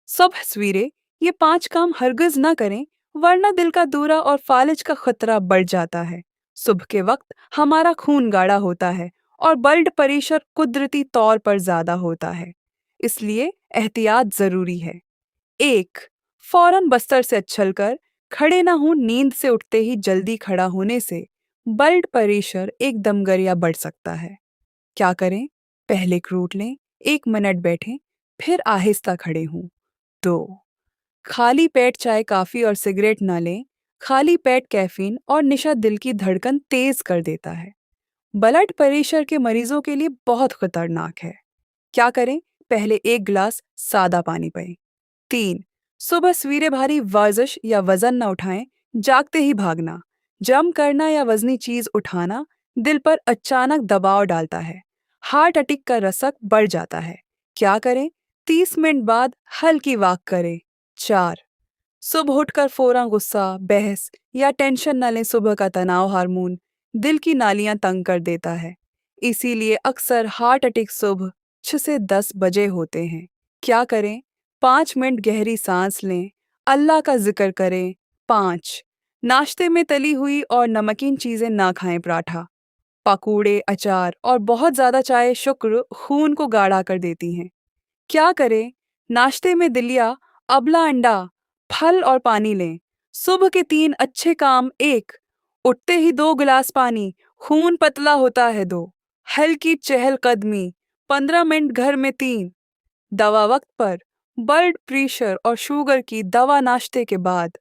सुबह सवेरे ये 5 काम हरगिज ना करें, वरना दिल का दौरा और फालिज का खतरा बढ़ जाता है। सुबह के वक्त हमारा खून गाढ़ा होता है और ब्लड प्रेशर कुदरती तौर पर ज्यादा होता है, इसलिए एहतियात जरूरी है। 1, फौरन बस्तर से उछलकर खड़े ना हों। नींद से उठते ही जल्दी खड़ा होने से ब्लड प्रेशर एकदम गरिया बढ़ सकता है। क्या करें? पहले एक रूट लें, 1 मिनट बैठें, फिर आहिस्ता खड़े हों। 2, खाली पेट चाय, कॉफी और सिगरेट ना लें। खाली पेट कैफीन और नशा दिल की धड़कन तेज कर देता है। ब्लड प्रेशर के मरीजों के लिए बहुत खतरनाक है। क्या करें? पहले 1 गिलास सादा पानी पिएं। 3, सुबह सवेरे भारी वर्जिश या वजन न उठाएं। जागते ही भागना, जंप करना या वजनी चीज उठाना दिल पर अचानक दबाव डालता है। हार्ट अटैक का रसक बढ़ जाता है। क्या करें? 30 मिनट बाद हल्की वॉक करें। 4, सुबह उठकर फौरन गुस्सा, बहस या टेंशन न लें। सुबह का तनाव हार्मोन दिल की नालियां तंग कर देता है, इसीलिए अक्सर हार्ट अटैक सुबह 6 से 10 बजे होते हैं। क्या करें? 5 मिनट गहरी सांस लें, अल्लाह का जिक्र करें। 5, नाश्ते में तली हुई और नमकीन चीजें ना खाएं। पराठा, पकौड़े, अचार और बहुत ज्यादा चाय शुक्र खून को गाढ़ा कर देती हैं। क्या करें? नाश्ते में दलिया, अबला अंडा, फल और पानी लें। सुबह के 3 अच्छे काम। 1, उठते ही 2 गिलास पानी, खून पतला होता है। 2, हल्की चहलकदमी, 15 मिनट घर में। 3, दवा वक्त पर, ब्लड प्रेशर और शुगर की दवा नाश्ते के बाद।